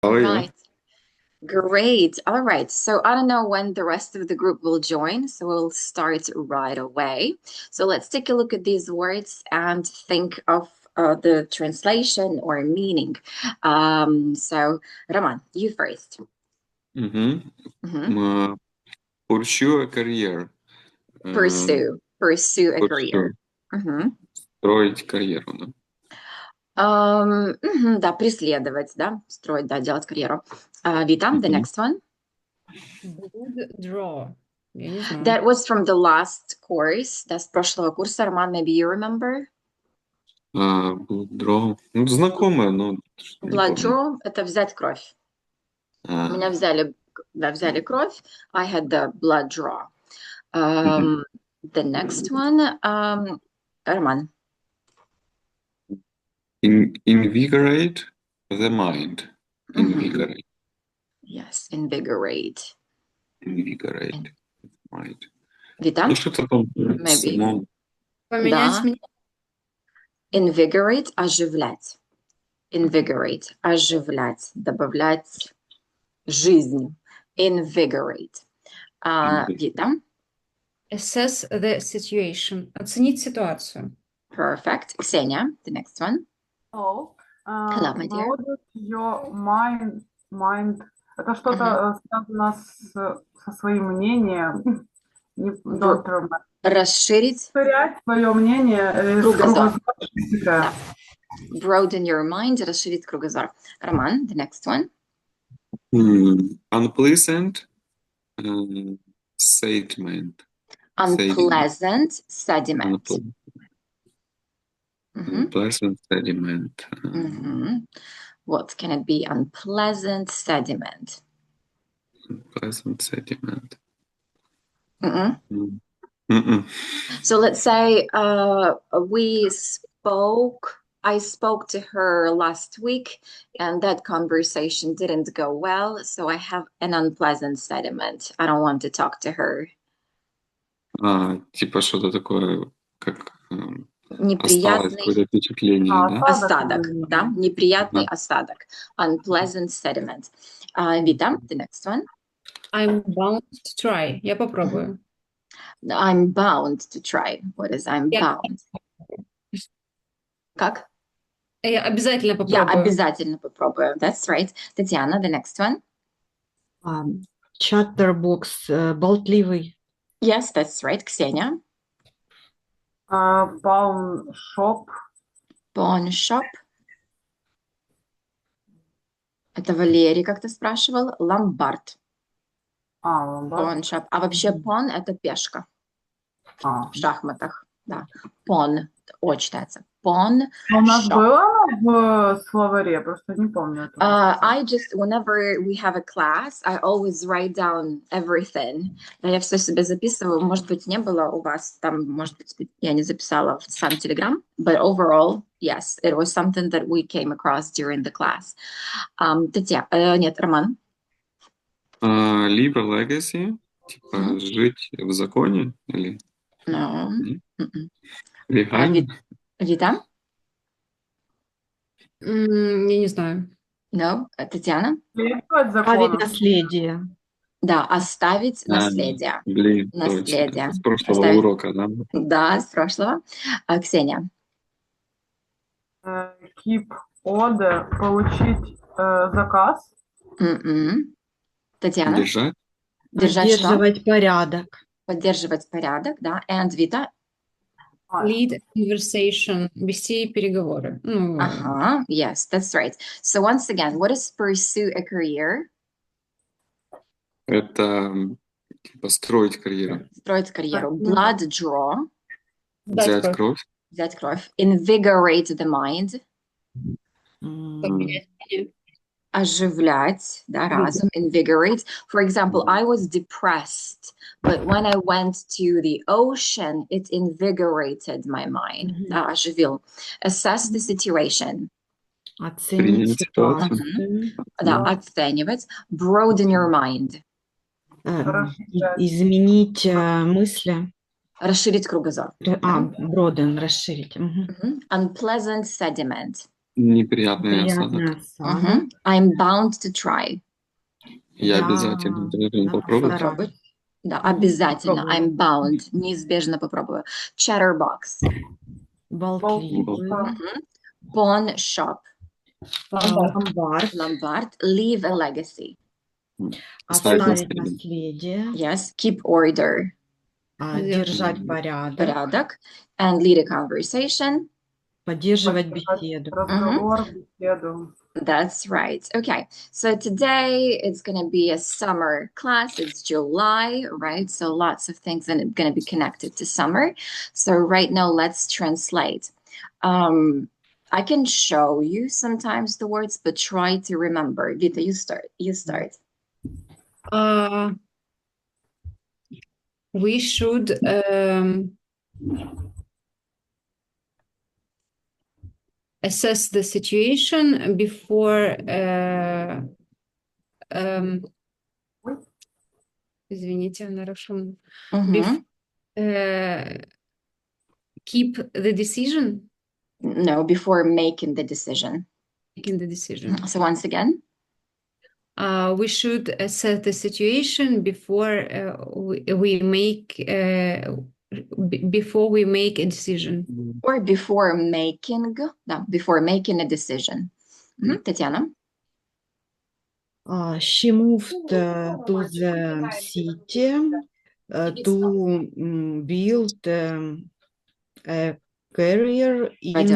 How are you? Right. Great. All right. So I don't know when the rest of the group will join, so we'll start right away. So let's take a look at these words and think of the translation or meaning. Roman, you first. Угу. Mhm. Pursue a career. Pursue a career. Pursue. Мгм. Строить карьеру, да? Да, преследовать, да, строить, да, делать карьеру. Вита, the Мгм. next one. Blood draw. Я не знаю. That was from the last course, да, с прошлого курса. Роман, maybe you remember? Draw. Ну, знакомое, но что не Blood помню. draw– это взять кровь. А, У меня взяли кровь. I had the blood draw. мгм. The next one, Роман. Invigorate the mind. Мгм. Invigorate. Yes, invigorate. Invigorate mind. Вита, Ну, что-то там maybe. Поменять Да. мне. Invigorate– оживлять. Invigorate– оживлять, добавлять жизнь. Invigorate. Вита. Assess the situation. Оценить ситуацию. Perfect. Ксения, the next one. Hello. Hello, my dear. Broaden your mind. Это что-то связано со своим мнением. Don't remember. Расширить Расширять свое мнение. кругозор. Кругозор. Broaden your mind, расширить кругозор. Роман, the next one. Unpleasant sediment. Unpleasant sediment. Unpleasant sediment. What can it be? Unpleasant sediment. Unpleasant sediment. Mm-mm. Mm-mm. So let's say I spoke to her last week and that conversation didn't go well, so I have an unpleasant sediment. I don't want to talk to her. Типа что-то такое, как осталось Неприятный какое-то впечатление, да? остаток, да? Неприятный остаток. Unpleasant sediment. Вита, the next one. I'm bound to try. Я попробую. I'm bound to try. What is I'm bound? Как? Я обязательно Я попробую. обязательно попробую. That's right. Татьяна, the next one. Chatterbox, болтливый. Yes, that's right. Ксения. Pawn shop. Pawn shop. Это Валерий как-то спрашивал. Ломбард. Ломбард. Pawn shop. А вообще pawn – это пешка. В шахматах. Да. Pawn. О читается. Pawn У нас shop. было в словаре, просто не помню. Whenever we have a class, I always write down everything. Я все себе записываю. Может быть, не было у вас там, может быть, я не записала в сам Telegram, but overall, yes, it was something that we came across during the class. Нет, Роман. Live a legacy, типа жить в законе или? No. Легально? Вита? Я не знаю. No. Татьяна? Оставить наследие. Да, оставить наследие. Блин, Наследие. точно. С прошлого урока, да? Да, с прошлого. Ксения? Keep order, получить заказ. Татьяна? Держать? Поддерживать порядок. Поддерживать порядок, да. And Вита? Lead a conversation. Вести переговоры. Yes, that's right. So once again, what is pursue a career? Это типа строить карьеру. Строить карьеру. Blood draw. Взять кровь. Взять кровь. Invigorate the mind. Поменять мнение. Оживлять, да, разум. Invigorate. For example, I was depressed, but when I went to the ocean, it invigorated my mind. Да, оживил. Assess the situation. Оценить ситуацию. Да, оценивать. Broaden your mind. Изменить мысли. Расширить кругозор. Broaden, расширить. Unpleasant sediment. Неприятный Приятный осадок. осадок. I'm bound to try. Я Я обязательно должен попробовать. Попробуй. Да, Мгм, обязательно. попробую. I'm bound. Неизбежно попробую. Chatterbox. Болтливый. Pawn shop. Ломбард. Lombard. Leave a legacy. Оставить Оставить наследие. наследие. Yes. Keep order. Держать порядок. Порядок. And lead a conversation. Поддерживать беседу. Разговор, беседу. That's right. Okay. So today it's going to be a summer class. It's July, right? So lots of things are going to be connected to summer. So right now, let's translate. I can show you sometimes the words, but try to remember. Vita, you start. You start. We should assess the situation before извините, она шум. Keep the decision. No, before making the decision. Making the decision. So once again. We should assess the situation before we make before we make a decision. Or before making a decision. Tatiana. She moved to the city to build a career in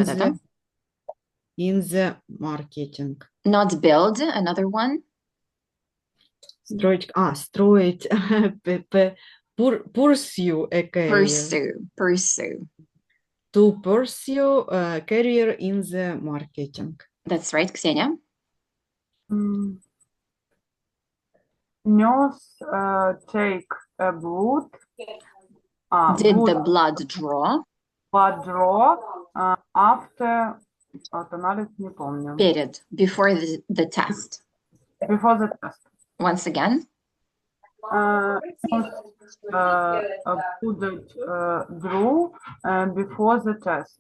the marketing. Not build, another one. Строить, pursue a career. Pursue. To pursue a career in the marketing. That's right, Ksenia. Nurse take a blood. Did the blood draw? Blood draw after анализ не помню. Before the test. Before the test. Once again. Drew before the test.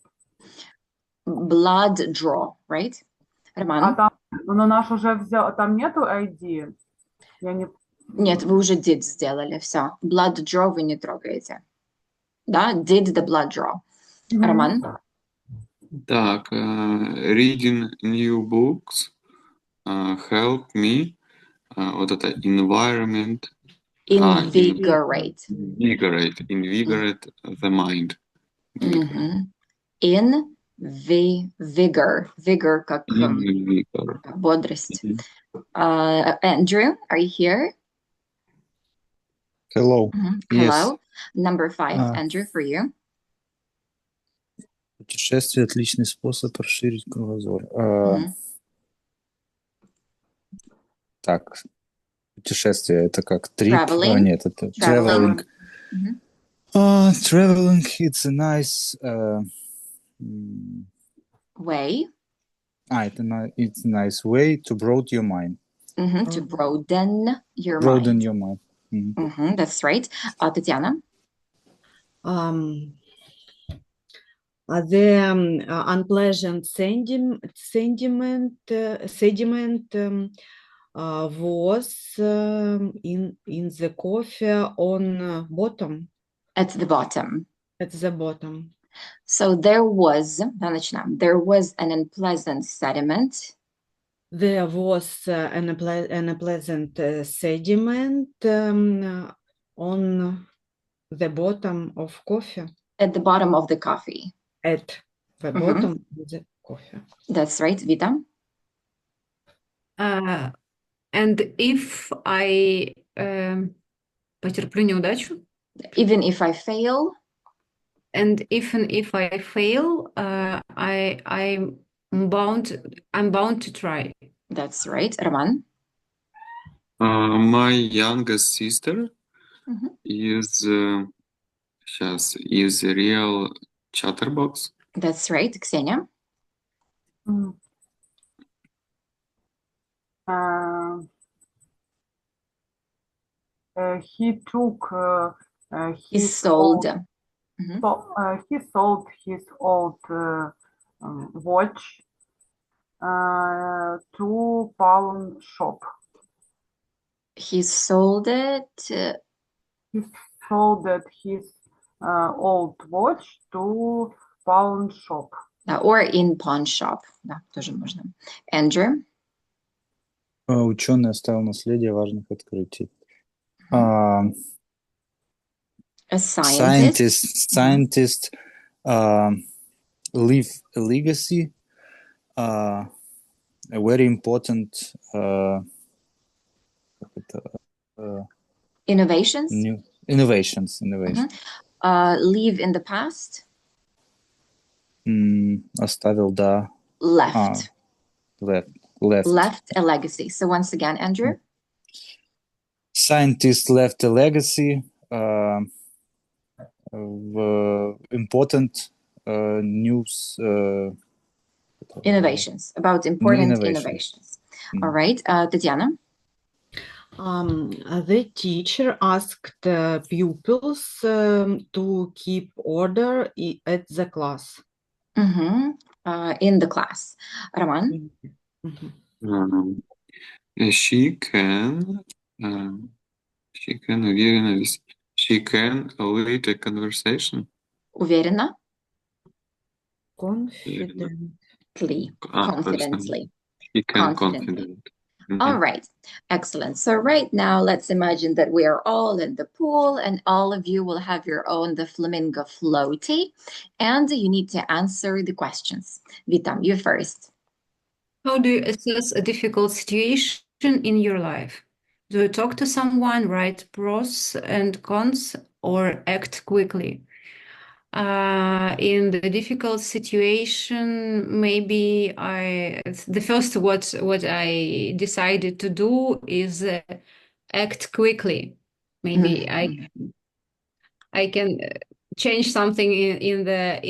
Blood draw, right? Роман? Там, но наш уже взял, там нету ID? Нет, вы уже did сделали, все. Blood draw вы не трогаете. Да, did the blood draw. Роман? Так, reading new books help me. Вот это environment. Invigorate. Invigorate the mind. Vigor как бодрость. Andrew, are you here? Hello. Hello. Yes. Number 5, Andrew, for you. Путешествие – отличный способ расширить кругозор. Так, путешествие – это как трип? Traveling. Нет, это traveling. Traveling – it's a nice way. It's a nice way to broaden your mind. To broaden your broaden mind. Your mind. That's right. Tatiana? The unpleasant sediment was in the coffee on bottom. At the bottom. At the bottom. So there was an unpleasant sediment. There was an unpleasant sediment on the bottom of coffee. At the bottom of the coffee. At the bottom of the coffee. That's right, Vita. And if I потерплю неудачу. Even if I fail. And even if I fail, I'm bound to try. That's right, Roman. My youngest sister is a real chatterbox. That's right, Ksenia. He took he sold. He sold his old watch to pawn shop. He sold it. He sold his old watch to pawn shop. Or in pawn shop. Да, тоже можно. Andrew? Ученый оставил наследие важных открытий. A scientist. Scientist leave a legacy, a very important Innovations. new innovations. Live in the past. Оставил, да. Left. Left. A legacy. So once again, Andrew? Scientist left a legacy important news. Innovations. About important Innovations. innovations. All right. Tatiana? The teacher asked pupils to keep order at the class. In the class. Roman? She can lead a conversation. Уверена? Confidently. Confidently. She can Confidently. confident. All right. Excellent. So right now, let's imagine that we are all in the pool and all of you will have your own the Flamingo floaty and you need to answer the questions. Vitam, you first. How do you assess a difficult situation in your life? Do you talk to someone, write pros and cons, or act quickly? In the difficult situation, maybe the first what I decided to do is act quickly. Maybe I can change something in the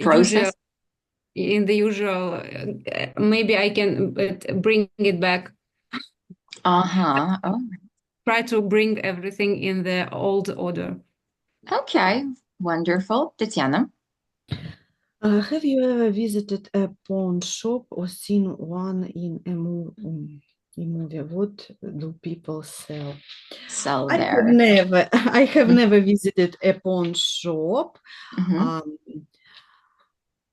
Process. usual. Maybe I can bring it back. Oh. Try to bring everything in the old order. Okay. Wonderful. Tatiana? Have you ever visited a pawn shop or seen one in a movie? What do people sell? Sell I there. have never visited a pawn shop.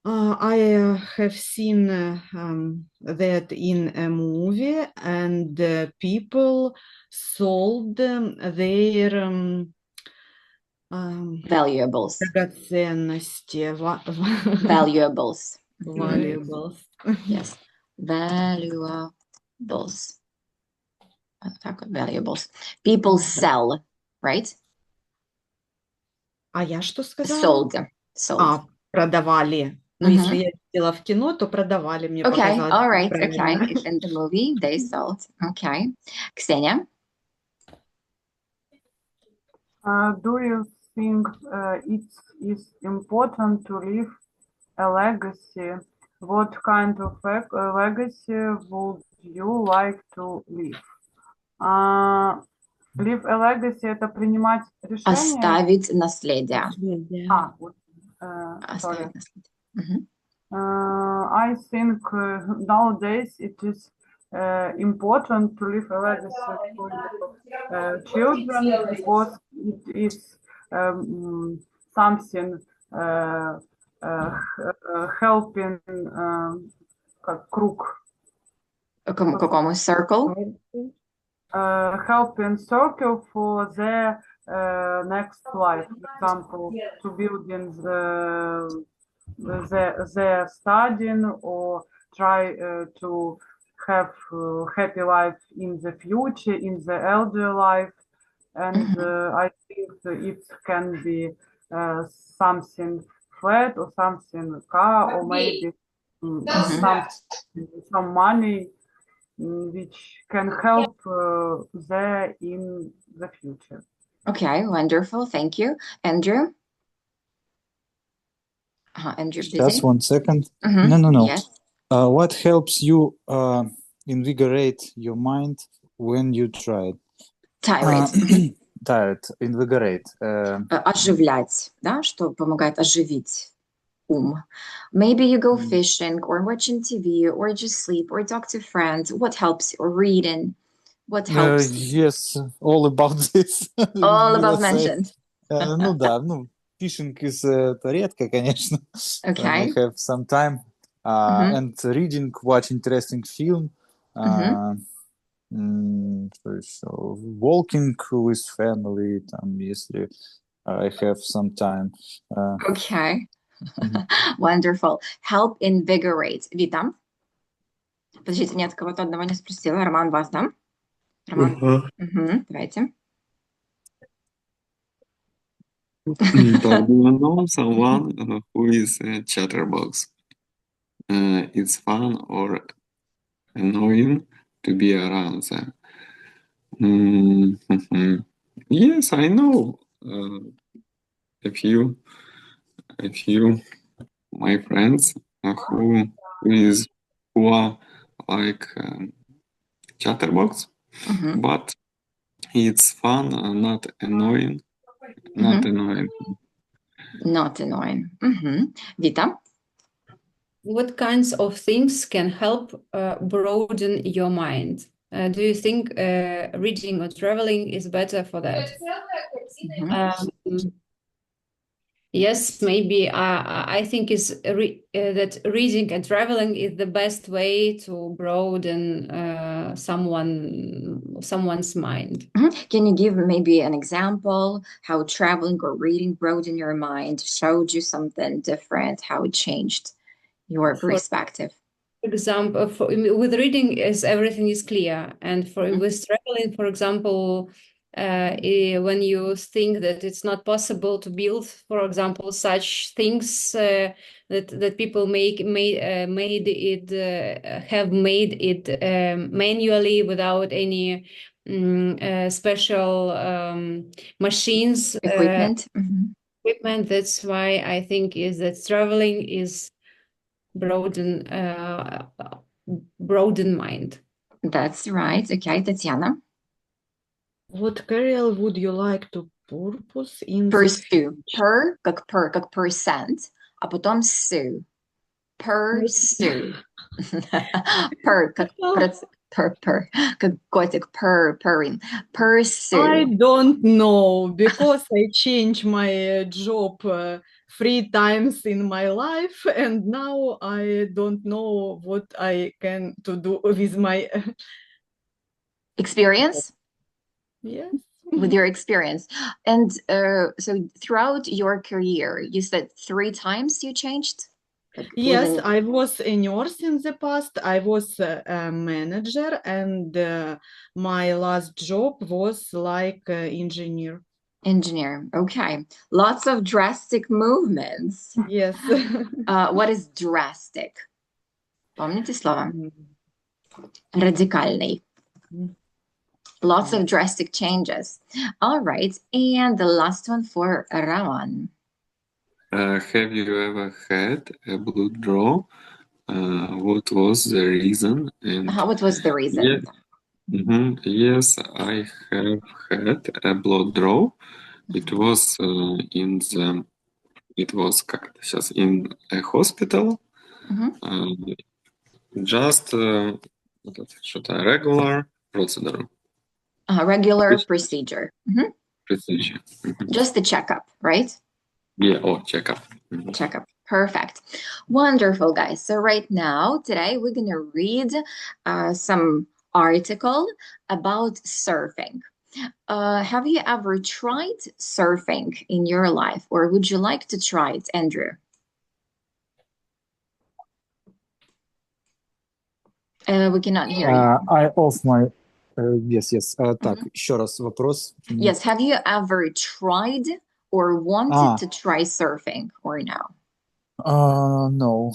I have seen that in a movie, and people sold their Valuables. драгоценности. Valuables. Valuables. Yes. Valuables. Valuables. People sell, right? А я что сказала? Sold. Продавали. Но если я видела в кино, то продавали. Мне Okay, показалось, all right, правильно. okay. If in the movie, they sold. Okay. Ksenia? Do you think it is important to leave a legacy? What kind of legacy would you like to leave? Leave a legacy – это принимать решение. Оставить наследие. Sorry. Оставить наследие. I think nowadays it is important to leave a legacy for children because it is something helping как круг. Какому circle? Helping circle for their next life. For example, to building their studying or try to have happy life in the future, in the elder life. And I think it can be something flat or something car or maybe some money which can help there in the future. Okay, wonderful. Thank you. Andrew? Andrew, busy? Just 1 second. No. Yes. What helps you invigorate your mind when you try it? Tired, invigorate. Оживлять, да, что помогает оживить. Maybe you go fishing or watching TV or just sleep or talk to friends. What helps you? Or reading. What helps you? Yes, all about this. All Will above I say. mentioned. Ну да, ну, fishing is это редко, конечно, when I Okay. have some time. And reading, watch interesting film, что еще? Walking with family, там, если I have some time. Okay. Wonderful. Help invigorate. Вита. Подождите, нет, кого-то одного не спросила. Роман, вас, да? Роман. Давайте. But do you know someone who is a chatterbox? It's fun or annoying to be around them. Yes, I know a few my friends who are like chatterbox, but it's fun, not annoying. Not annoying. Not annoying. Vita? What kinds of things can help broaden your mind? Do you think reading or traveling is better for that? Yes, maybe. I think that reading and traveling is the best way to broaden someone's mind. Can you give maybe an example how traveling or reading broadened your mind, showed you something different, how it changed your perspective? For example, with reading, everything is clear, and with traveling, for example, when you think that it's not possible to build, for example, such things that people have made it manually without any special machines, Equipment. equipment. That's why I think is that traveling is broaden mind. That's right. Okay, Tatiana. What career would you like to pursue in the Pursue. Как percent, а потом sue. Pursue. Как котик, purring. Pursue. I don't know, because I changed my job 3 times in my life, and now I don't know what I can to do with my Experience? yes. With your experience. And so throughout your career, you said 3 times you changed? Yes, I was a nurse in the past. I was a manager, and my last job was like engineer. Engineer. Okay. Lots of drastic movements. Yes. What is drastic? Помните слово? Радикальный. Lots of drastic changes. All right. And the last one for Raman. Have you ever had a blood draw? What was the reason? And what was the reason? Yes, I have had a blood draw. It was in a hospital. Just regular procedure. Regular procedure. Procedure. Just a checkup, right? Yeah, checkup. Checkup. Perfect. Wonderful, guys. So right now, today, we're going to read some article about surfing. Have you ever tried surfing in your life, or would you like to try it, Andrew? We cannot hear you. I off my... Yes. Так, еще раз вопрос. Yes, have you ever tried or wanted to try surfing, or no? No.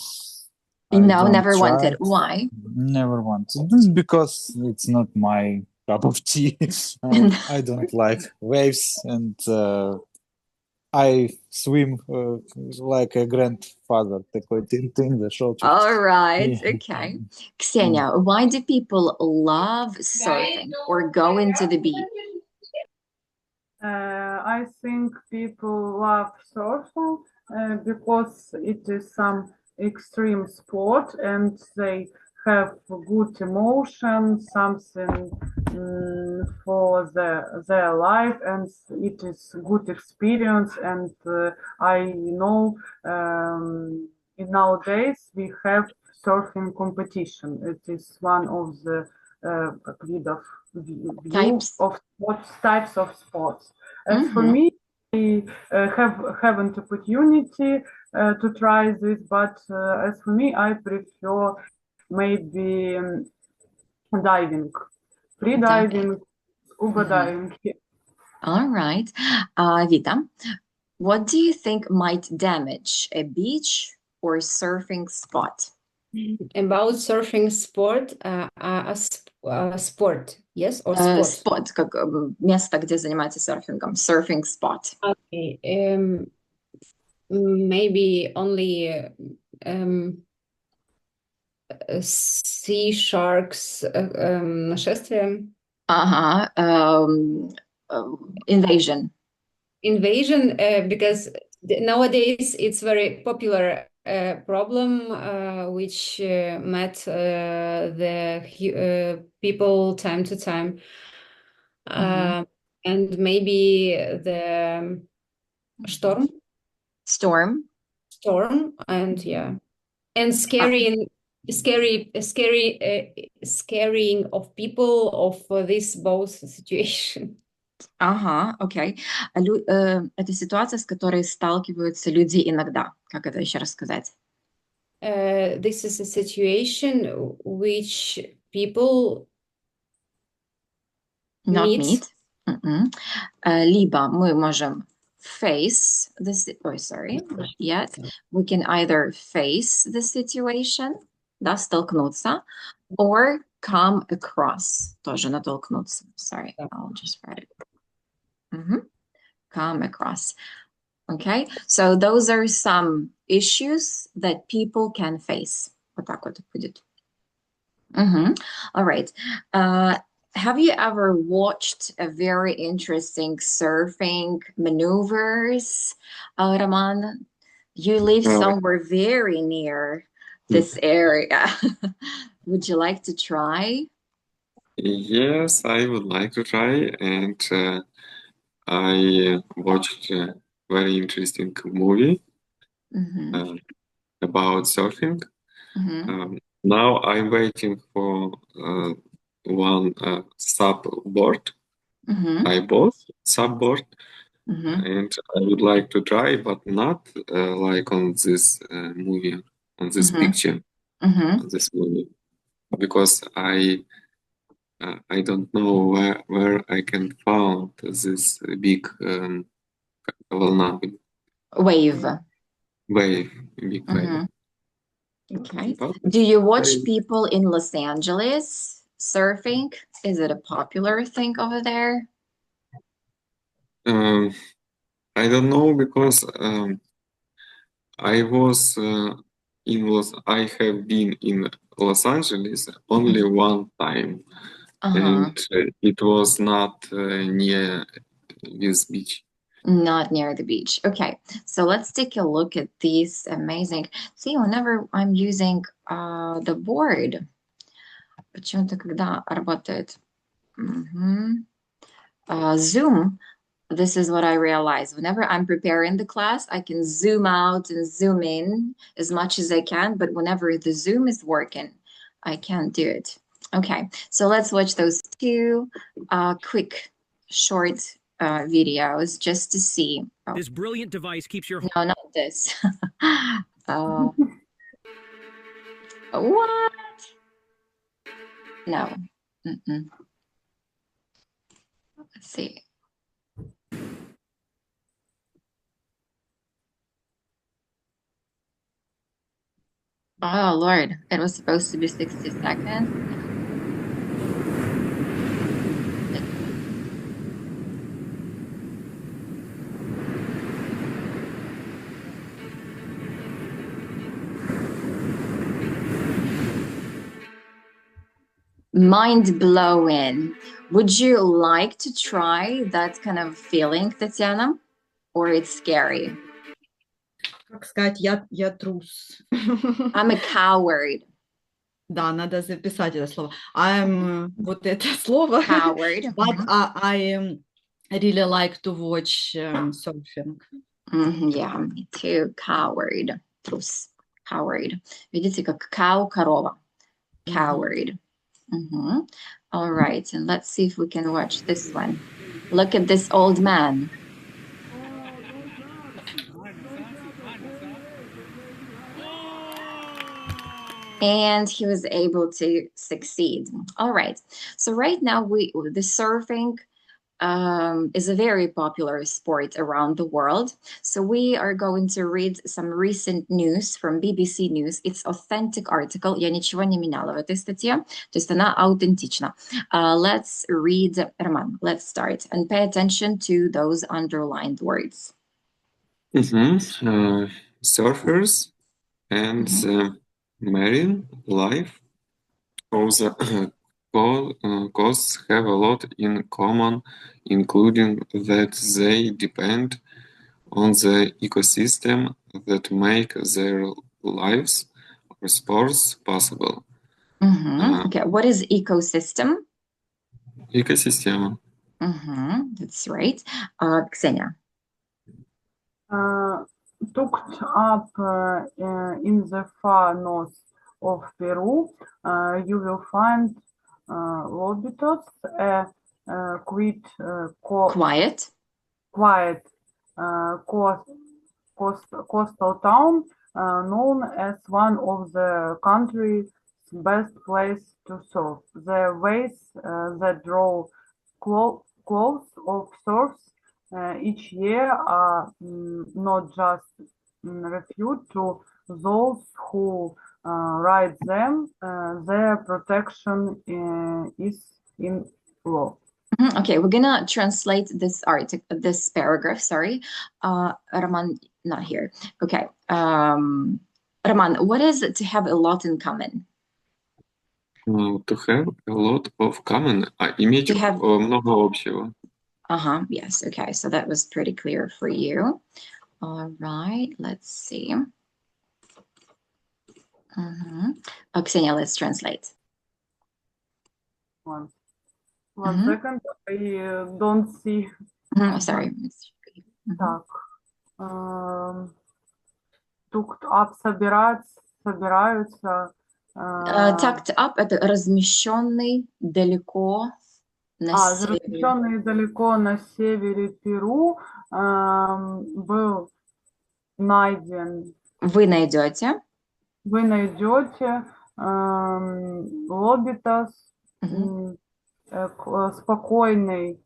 No, never wanted. Why? Never wanted. Because it's not my cup of tea. I don't like waves, and I swim like a grandfather. Такой тын-тын, the shoulder. All right, okay. Ksenia, why do people love surfing or going to the beach? I think people love surfing because it is some extreme sport and they have good emotion, something for their life, and it is good experience. And I know in nowadays we have surfing competition. It is one of the types of sports. As for me, I haven't opportunity to try this, but as for me, I prefer maybe diving, free diving, scuba diving. All right. Vita, what do you think might damage a beach or surfing spot? About surfing sport, sport, yes, or sport? Spot, как место, где занимается серфингом, surfing spot. Okay. Maybe only sea sharks нашествие. Invasion. Invasion, because nowadays it's very popular problem which met the people time to time. And maybe the storm, and yeah, and scaring of people of this both situation. Окей. Это ситуация, с которой сталкиваются люди иногда. Как это еще рассказать? This is a situation which people meet. Либо мы можем face this. Not yet. We can either face the situation, да, столкнуться, or come across, тоже натолкнуться. Sorry, I'll just write it. Come across. Okay, so those are some issues that people can face. Вот так вот будет. All right. Have you ever watched a very interesting surfing maneuvers, Roman? You live somewhere very near this area. Would you like to try? Yes, I would like to try, and I watched a very interesting movie about surfing. Now I'm waiting for one subboard. I bought subboard, and I would like to try, but not like on this movie, on this picture, on this movie, because I don't know where I can find this big wave. Big wave. Okay. Do you watch people in Los Angeles surfing? Is it a popular thing over there? I don't know, because I have been in Los Angeles only one time, and it was not near this beach. Not near the beach. Okay, so let's take a look at these amazing. See, whenever I'm using the board, почему-то когда работает Zoom, this is what I realize. Whenever I'm preparing the class, I can zoom out and zoom in as much as I can, but whenever the Zoom is working, I can't do it. Okay, so let's watch those two quick, short videos just to see. This brilliant device keeps your... No, not this. What? No. Let's see. Oh, Lord. It was supposed to be 60 seconds. Mind-blowing. Would you like to try that kind of feeling, Tatiana? Or it's scary? Как сказать, я трус. I'm a coward. Да, надо записать это слово. I'm вот это слово. Coward. But I really like to watch surfing. Yeah, me too. Coward. Трус. Coward. Видите, как cow, корова. Coward. All right, and let's see if we can watch this one. Look at this old man. And he was able to succeed. All right. So right now, the surfing is a very popular sport around the world. So we are going to read some recent news from BBC News. It's authentic article. Я ничего не меняла в этой статье. То есть она аутентична. Let's read, Роман, let's start. And pay attention to those underlined words. Surfers and marine life also coasts have a lot in common, including that they depend on the ecosystem that make their lives or sports possible. Okay, what is ecosystem? Ecosystem. That's right. Ksenia. Tucked up in the far north of Peru, you will find Lobitos, a quiet coastal town known as one of the country's best places to surf. The waves that draw close of surfs each year are not just refuge to those who ride them. Their protection is in law. Okay, we're gonna translate this paragraph. Sorry, Roman, not here. Okay, Roman, what is it to have a lot in common? To have a lot of common. Иметь много общего. Yes, okay, so that was pretty clear for you. All right, let's see. Ksenia, let's translate. One second, I don't see. Sorry. Так. Tucked up, собираются. Tucked up — это размещенный далеко на севере. Размещенный далеко на севере Перу был найден. Вы найдете Лобитас, спокойный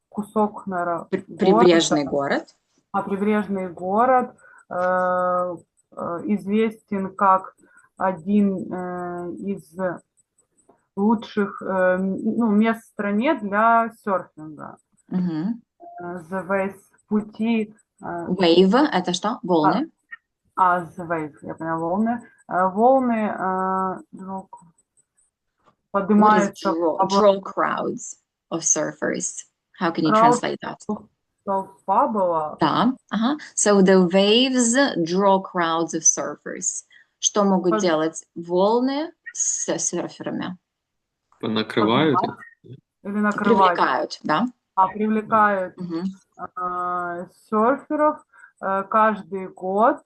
кусок прибрежный город. Прибрежный город известен как один из лучших мест в стране для серфинга. The Waves, пути. Wave — это что? Волны. The Wave, я поняла, волны. Волны поднимаются. Draw crowds of surfers. How can you translate that? Толпа была. Да. So the waves draw crowds of surfers. Что могут делать волны с серферами? Накрывают? Или накрывают? Привлекают, да. Привлекают серферов каждый год.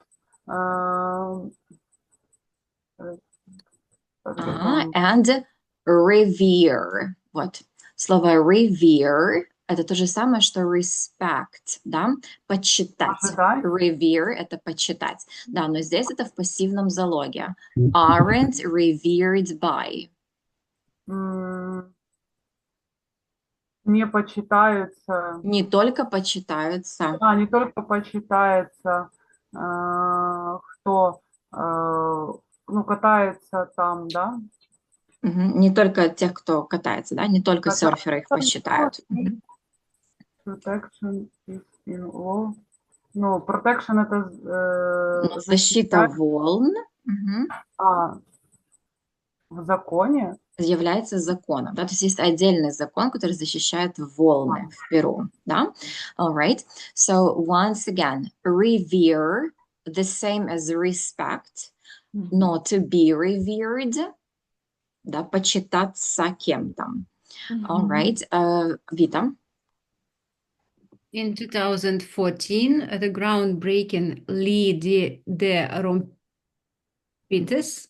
And revere. Вот. Слово revere — это то же самое, что respect, да? Почитать. Revere — это почитать. Да, но здесь это в пассивном залоге. Aren't revered by. Не почитаются. Не только почитаются. Не только почитается, кто катается там, да? Не только тех, кто катается, да? Не только серферы их посчитают. Protection is in law. Protection — это защита волн. В законе. является законом, да, то есть есть отдельный закон, который защищает волны в Перу, да, all right, so once again, revere, the same as respect, но to be revered, да, почитаться кем-то, all right, Vita. In 2014, the groundbreaking Ley de Rompientes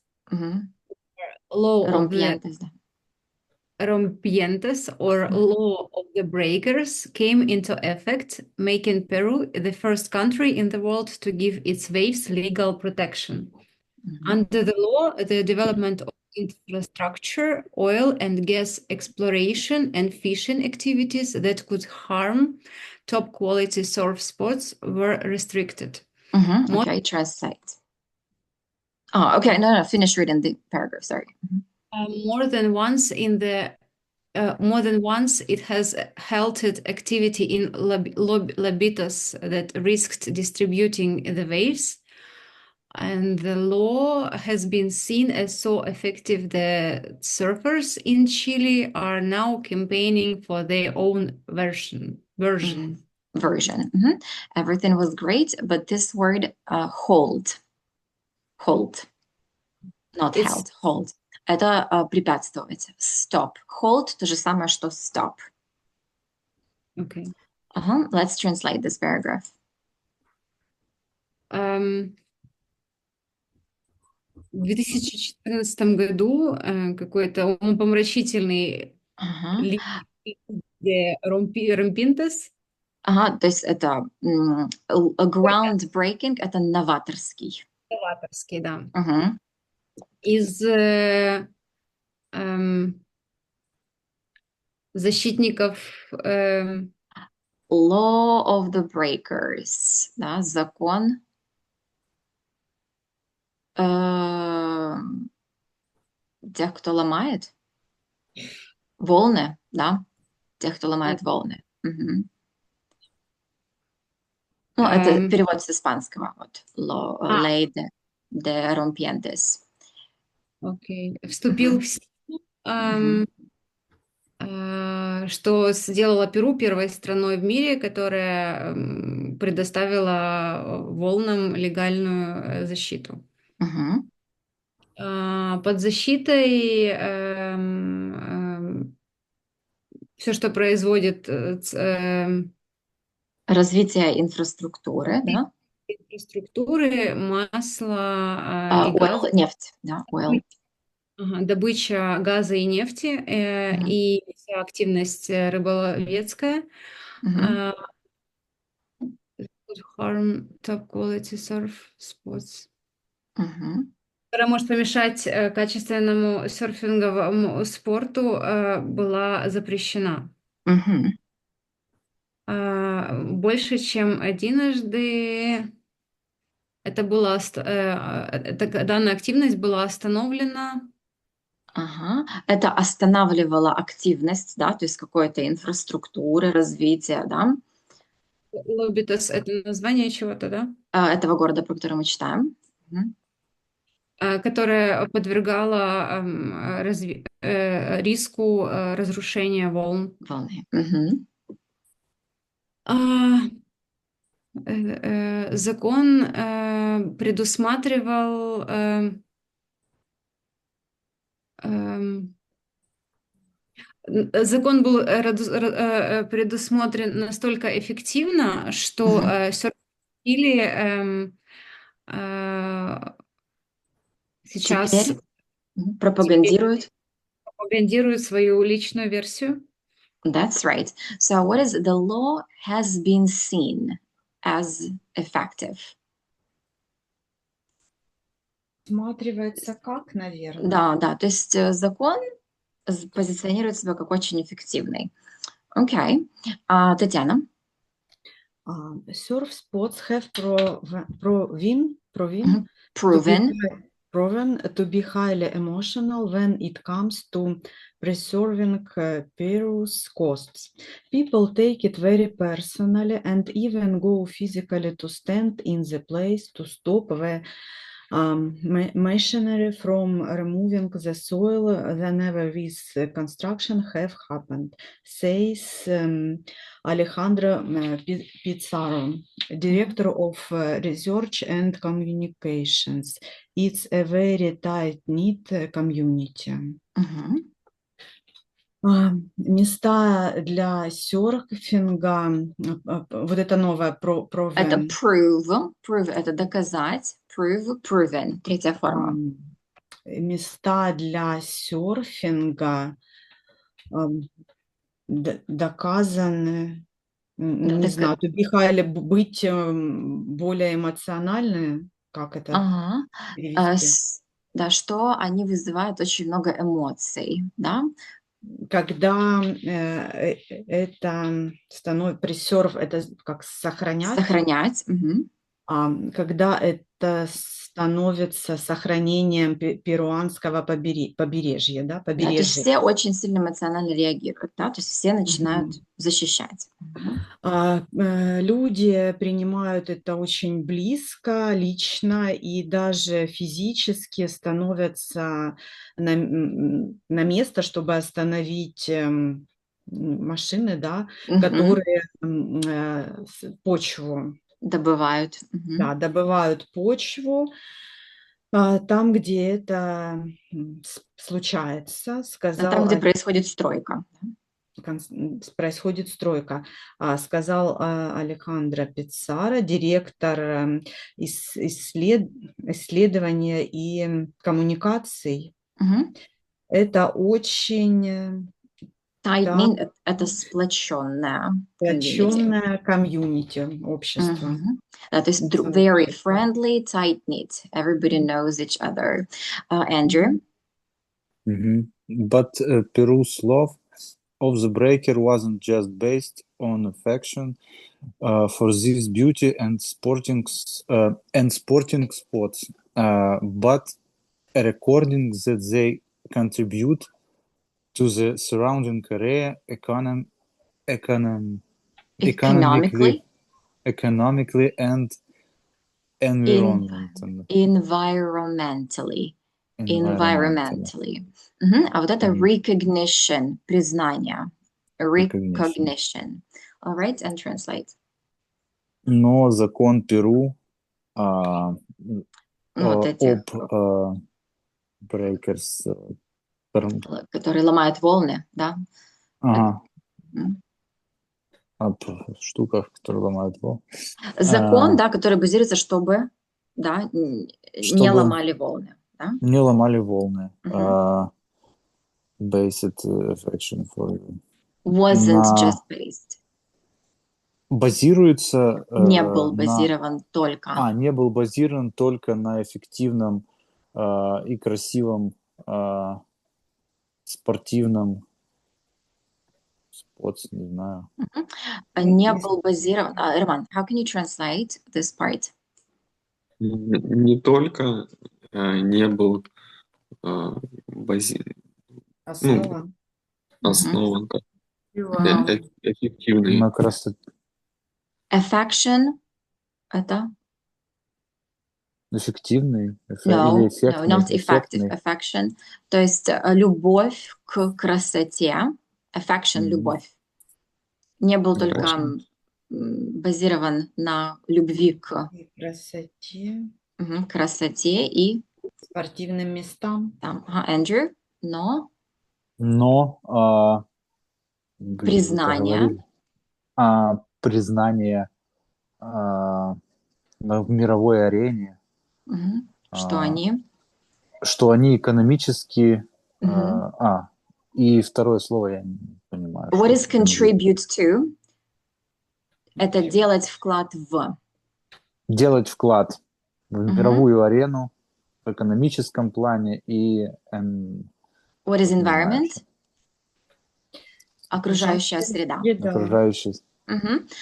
law of the Rompientes or law of the breakers came into effect, making Peru the first country in the world to give its waves legal protection. Under the law, the development of infrastructure, oil and gas exploration and fishing activities that could harm top quality surf spots were restricted. Okay, translate. Oh, okay, no, finish reading the paragraph, sorry. More than once it has halted activity in Labitas that risked distributing the waves, and the law has been seen as so effective that surfers in Chile are now campaigning for their own version. Everything was great, but this word hold, not held, hold. Это препятствовать. Stop. Hold то же самое, что stop. Okay. Let's translate this paragraph. В 2014 году какой-то умопомрачительный Ромпинтес. То есть это groundbreaking, это новаторский. Новаторский, да. Из защитников law of the breakers, да, закон тех, кто ломает волны, да, тех, кто ломает волны. Ну, это перевод с испанского, вот, ley de rompientes. Окей. Вступил в силу, что сделала Перу первой страной в мире, которая предоставила волнам легальную защиту. Под защитой все, что производит развитие инфраструктуры, да? Инфраструктуры, масла и газ. Нефть, да, oil. Добыча газа и нефти и вся активность рыболовецкая. Harm top quality surf spots. Которая может помешать качественному серфинговому спорту, была запрещена. Больше, чем единожды данная активность была остановлена. Это останавливало активность, да, то есть какой-то инфраструктуры, развития, да? Лобитас — это название чего-то, да? Этого города, про который мы читаем. Которая подвергала риску разрушения волн. Закон предусматривал закон был предусмотрен настолько эффективно, что серфили сейчас пропагандируют свою личную версию. That's right. So what is the law has been seen as effective? Рассматривается как, наверное. Да, то есть закон позиционирует себя как очень эффективный. Okay. Татьяна. Surf spots have proven to be highly emotional when it comes to preserving Peru's coasts. People take it very personally and even go physically to stand in the place to stop the Machinery from removing the soil whenever with construction have happened, says Alejandro Pizarro, Director of Research and Communications. It's a very tight-knit community. Места для серфинга, вот это новое, proven. Это prove, это доказать, prove, proven, третья форма. Места для серфинга доказаны, не знаю, тут, Михаил, быть более эмоциональны, как это перевести? Да, что они вызывают очень много эмоций, да? Когда это становится, пресерв, это как сохранять. Сохранять. Когда это становится сохранением перуанского побережья, да, побережья. Да, то есть все очень сильно эмоционально реагируют, да, то есть все начинают защищать. Люди принимают это очень близко, лично и даже физически становятся на место, чтобы остановить машины, да, которые почву добывают. Да, добывают почву там, где это случается, сказал. Там, где происходит стройка. Происходит стройка, сказал Алехандро Пицарро, директор исследования и коммуникаций. Это очень... Tight-knit – это сплоченное комьюнити, общество. Да, то есть very friendly, tight-knit. Everybody knows each other. Andrew? But Peru's love of the breaker wasn't just based on affection for this beauty and sporting spots, but a recording that they contribute to the surrounding area economically and environmentally. А вот это recognition, признание. Recognition. All right, and translate. Но закон Перу breakers, которые ломают волны, да? Об штуках, которые ломают волны. Закон, да, который базируется, чтобы не ломали волны. Да? Не ломали волны. Based affection for... Wasn't just based. Базируется... Не был базирован только... не был базирован только на эффективном и красивом спортивном... Спортс, не знаю. Не был базирован... Роман, how can you translate this part? Не только не был основан как эффективный. На красоте. Affection это? Эффективный? No, not effective. Affection. То есть любовь к красоте. Affection, любовь. Не был только базирован на любви к красоте и спортивным местам. Andrew, но признание. Признание в мировой арене. Что они? Что они экономически... и второе слово я не понимаю. What is contribute to? Это делать вклад в. Делать вклад в мировую арену в экономическом плане и... What is environment? Окружающая среда. Окружающая.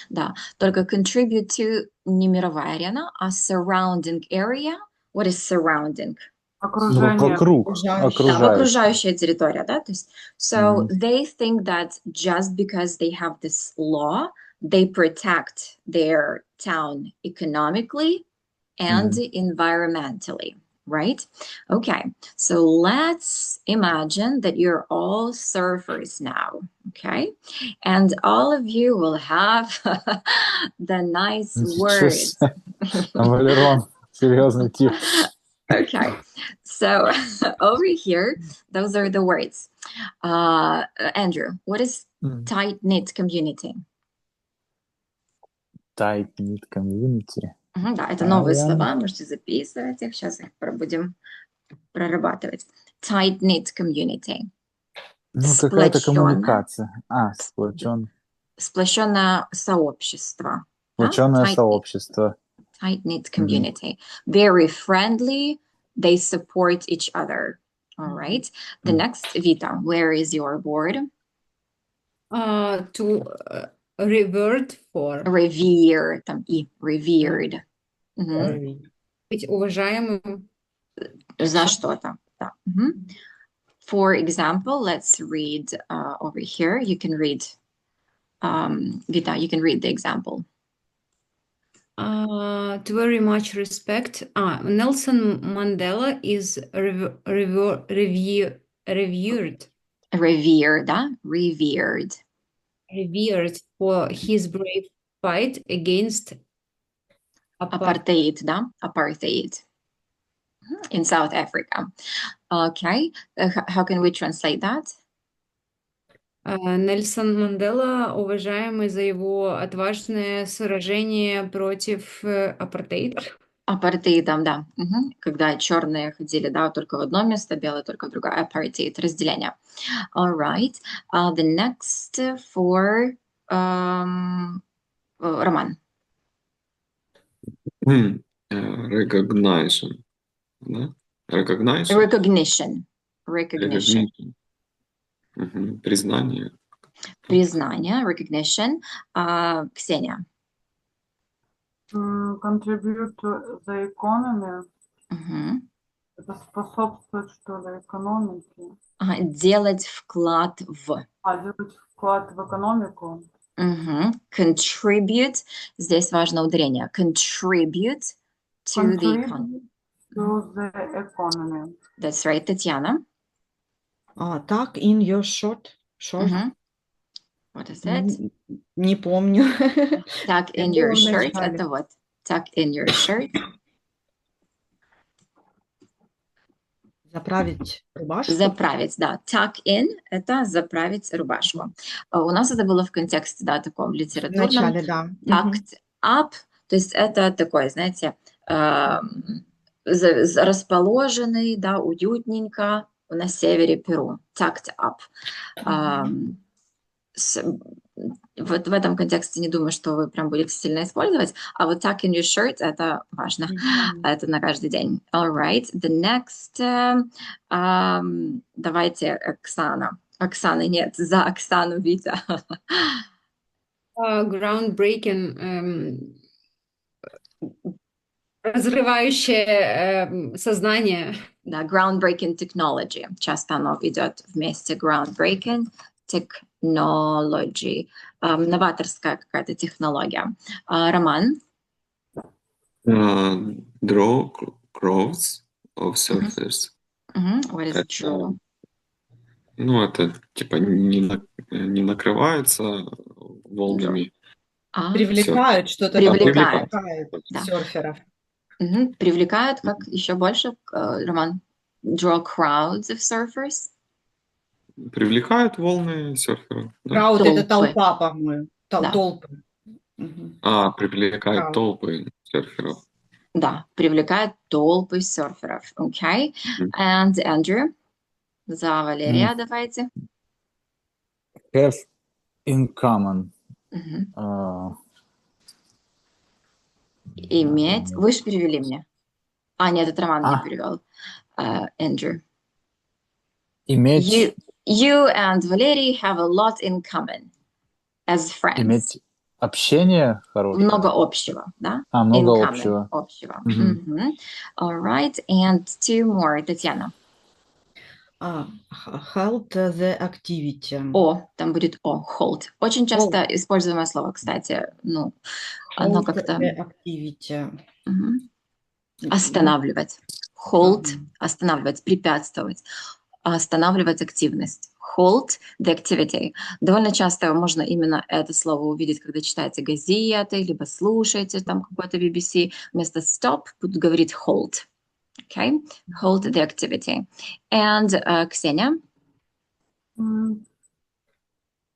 Да, только contribute to не мировая арена, а surrounding area. What is surrounding? Вокруг. Окружающая территория, да? То есть, so they think that just because they have this law, they protect their town economically, and environmentally, right? Okay, so let's imagine that you're all surfers now, okay? And all of you will have the nice words. Валерон, серьезный тип. Okay, so over here, those are the words. Andrew, what is tight-knit community? Tight-knit community. Да, это новые слова, можете записывать их, сейчас их будем прорабатывать. Tight-knit community. Ну, какая-то коммуникация. Сплощенное сообщество. Сплощенное сообщество. Tight-knit community. Very friendly, they support each other. All right. The next, Vita, where is your word? To revert for. Revere, там и revered. Быть уважаемым. За что-то. Да. For example, let's read over here. You can read, Vita, you can read the example. To very much respect. Nelson Mandela is revered. Revered, да? Revered. Revered for his brave fight against apartheid, да? Apartheid in South Africa. Okay, how can we translate that? Нельсон Мандела, уважаемый за его отважное сражение против апартеида. Апартеидом, да. Когда черные ходили, да, только в одно место, белые только в другое. Апартеид, разделение. All right. The next for Роман. Recognition. Да? Recognition. Признание. Признание, recognition. Ксения. Contribute to the economy. Это способствует, что ли, экономике. Делать вклад в. Делать вклад в экономику. Contribute. Здесь важно ударение. Contribute to the economy. To the economy. That's right, Татьяна. Tuck in your short. What is it? Не помню. Tuck in your shirt. Это вот. Tuck in your shirt. Заправить рубашку. Заправить, да. Tuck in – это заправить рубашку. У нас это было в контексте, да, таком литературном. Вначале, да. Tucked up, то есть это такой, знаете, расположенный, да, уютненько на севере Перу. Tucked up. Вот в этом контексте не думаю, что вы прям будете сильно использовать, а вот tuck in your shirt – это важно, это на каждый день. All right, the next, давайте Оксана. Оксаны нет, за Оксану Вита. Groundbreaking, разрывающее сознание. Да, groundbreaking technology. Часто оно идет вместе. Groundbreaking technology. Новаторская какая-то технология. Роман? Draw crowds of surfers. What is draw? Ну, это типа не накрывается волнами. Привлекают что-то. Привлекают серферов. Привлекают, как еще больше, Роман? Draw crowds of surfers? Привлекают волны серферов. Крауд – это толпа, по-моему. Толпы. Привлекают толпы серферов. Да, привлекают толпы серферов. Okay. And Andrew? За Валерия давайте. Have in common. Иметь. Вы же перевели мне. Нет, это Роман мне перевел. Andrew. Иметь. You and Valery have a lot in common as friends. Иметь общение хорошее. Много общего, да? Много общего. All right, and two more, Татьяна. Hold the activity. Там будет hold. Очень часто используемое слово, кстати. Ну, оно как-то... Hold the activity. Останавливать. Hold – останавливать, препятствовать. Останавливать активность. Hold the activity. Довольно часто можно именно это слово увидеть, когда читаете газеты, либо слушаете там какой-то BBC. Вместо stop будут говорить hold. Okay? Hold the activity. And Ksenia?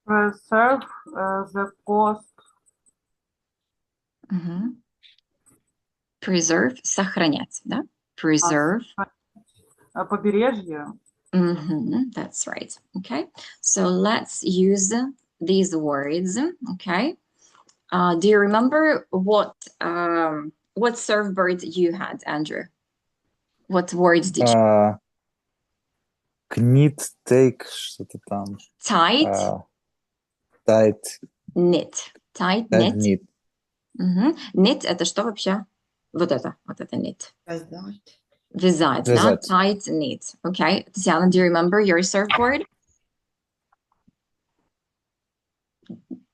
Preserve the coast. Preserve – сохранять, да? Preserve. Побережье. That's right. Okay. So let's use these words. Okay. Do you remember what surfboard you had, Andrew? What words did you? Knit, take, что-то там. Tight. Tight. Knit. Tight, Tight, knit. Knit – это что вообще? Вот это knit. Вязать, да? Tight, knit. Okay. Tatiana, do you remember your surfboard?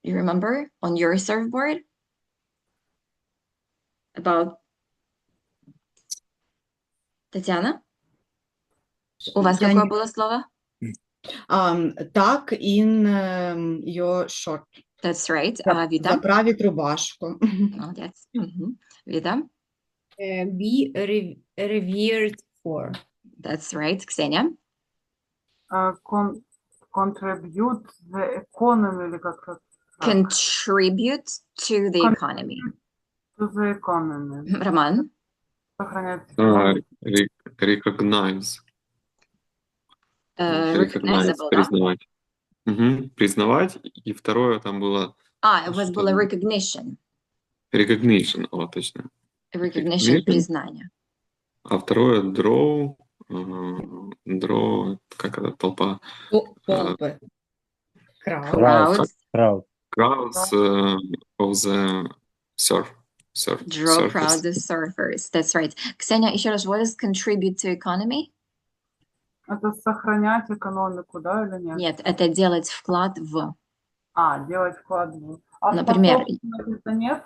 You remember on your surfboard? About... Татьяна? У вас какое было слово? Tuck in your short. That's right. Вита? Заправить рубашку. Молодец. Вита? Be revered for. That's right. Ksenia? Contribute the economy или как-то. Contribute to the economy. To the economy. Роман? Recognize. Recognizable, да? Признавать. Признавать. И второе там было... у вас было recognition. Recognition, точно. Recognition, признание. А второе draw, как это, толпа? Толпы. Crowds. Crowds of the surf. Draw crowds of surfers. That's right. Ksenia, еще раз, what does contribute to economy? Это сохранять экономику, да, или нет? Нет, это делать вклад в. Делать вклад в. Например, это нет?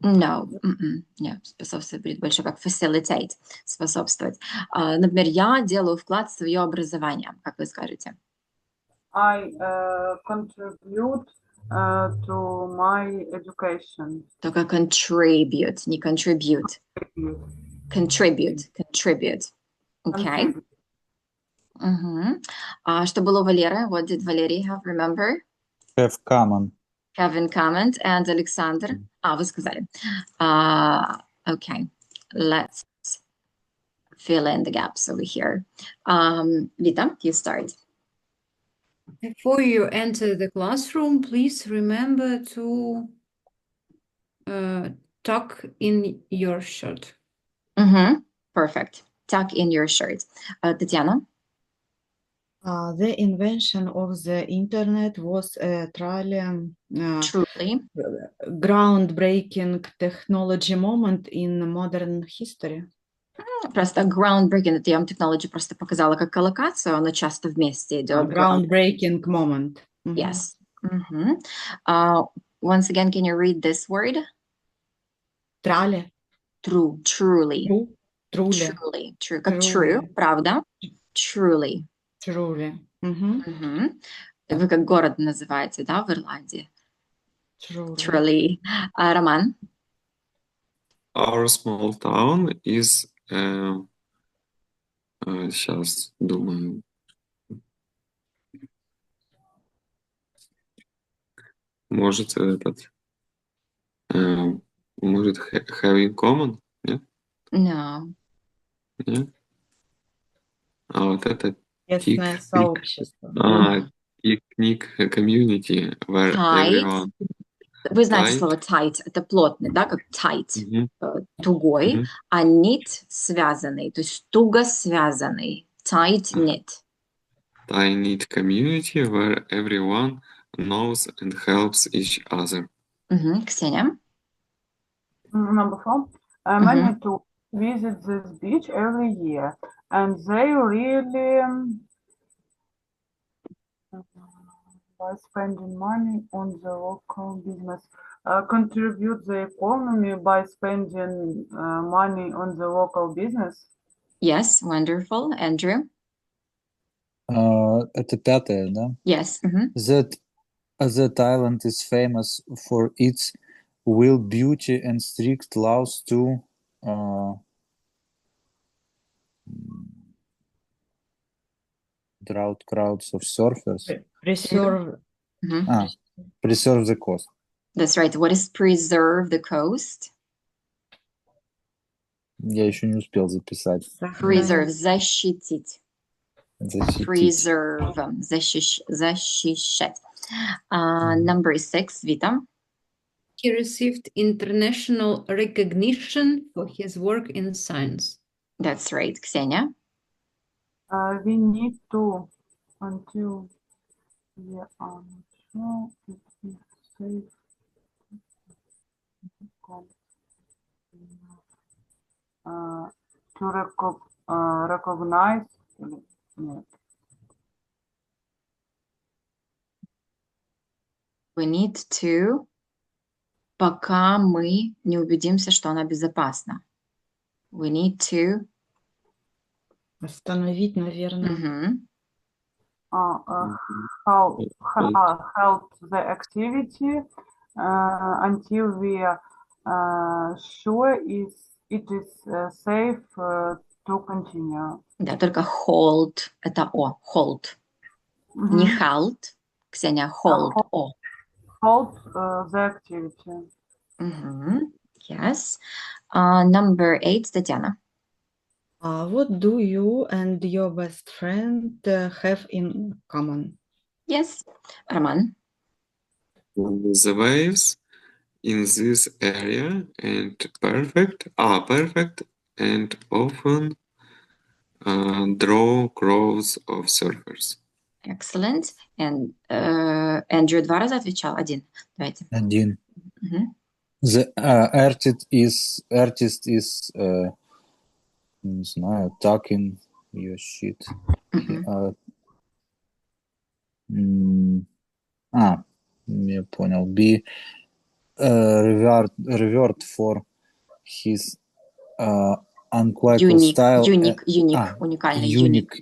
No. Нет, способствовать будет больше как facilitate, способствовать. Например, я делаю вклад в свое образование, как вы скажете? I contribute to my education. Только contribute, не contribute. Contribute. Okay. Что было у Валеры? What did Valerie have? Remember? Have common. Have in common. And Alexander? Вы сказали. Okay. Let's fill in the gaps over here. Vita, you start. Before you enter the classroom, please remember to tuck in your shirt. Perfect. Tuck in your shirt. Tatiana? The invention of the internet was truly groundbreaking technology moment in modern history. Просто groundbreaking, это я вам technology просто показала как коллокацию, она часто вместе идет. Groundbreaking moment. Yes. Once again, can you read this word? Truly. Truly. Как true, правда? Truly. Вы как город называете, да, в Ирландии? Truly. Роман? Our small town is... сейчас думаю. Может может have in common, нет? No. Нет? Вот это Тесное сообщество. Picnic community where everyone... Вы знаете слово tight, это плотный, да, как tight, тугой, а knit связанный, то есть туго связанный, tight knit. Tight knit community where everyone knows and helps each other. Ksenia? Number 4. Many to visit this beach every year, and they really by spending money on the local business. contribute the economy by spending money on the local business? Yes, wonderful. Andrew? Это пятое, да? Yes. That island is famous for its wild beauty and strict laws to drought crowds of surfers. Preserve. Preserve the coast. That's right. What is preserve the coast? Я еще не успел записать. Preserve, защитить. Защитить. Preserve, защищать. Number 6, Vita. He received international recognition for his work in science. That's right. Ksenia? We need to, until we are sure it is safe, to recognize. Нет. We need to, пока мы не убедимся, что она безопасна. We need to... Остановить, наверное. Help the activity until we are sure it is safe to continue. Да, только hold, это о, hold. Не hold, Ksenia, hold, о. Hold the activity. Yes. Number 8, Tatiana. What do you and your best friend have in common? Yes. Roman. The waves in this area are perfect and often draw crowds of surfers. Excellent. And Andrew 2 раза отвечал. Один. Давайте. Один. The artist is не знаю, talking your shit. Я понял. Be reward for his unqualified style.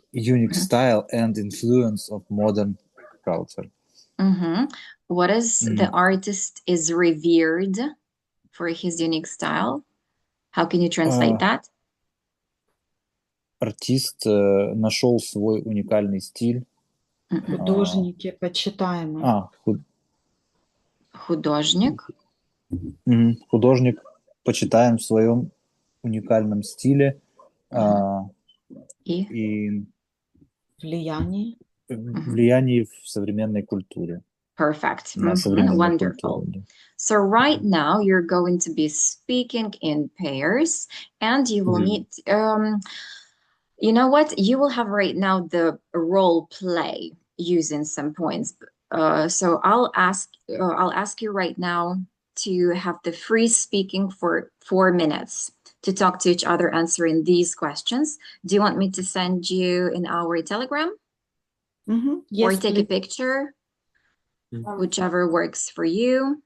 Unique style and influence of modern culture. What is the artist is revered for his unique style? How can you translate that? Артист нашел свой уникальный стиль. Художники почитаемые. Художник. Художник почитаем в своем уникальном стиле. И влияние. Влияние в современной культуре. Perfect. Wonderful. So right now you're going to be speaking in pairs and you will need, you know what? You will have right now the role play using some points. So I'll ask you right now to have the free speaking for 4 minutes to talk to each other answering these questions. Do you want me to send you in our Telegram? Yes, or take a picture? Whichever works for you.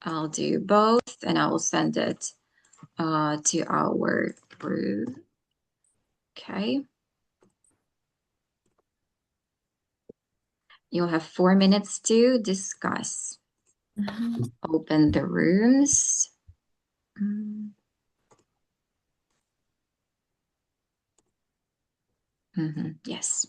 I'll do both and I will send it to our group. Okay. You'll have 4 minutes to discuss. Open the rooms. Yes.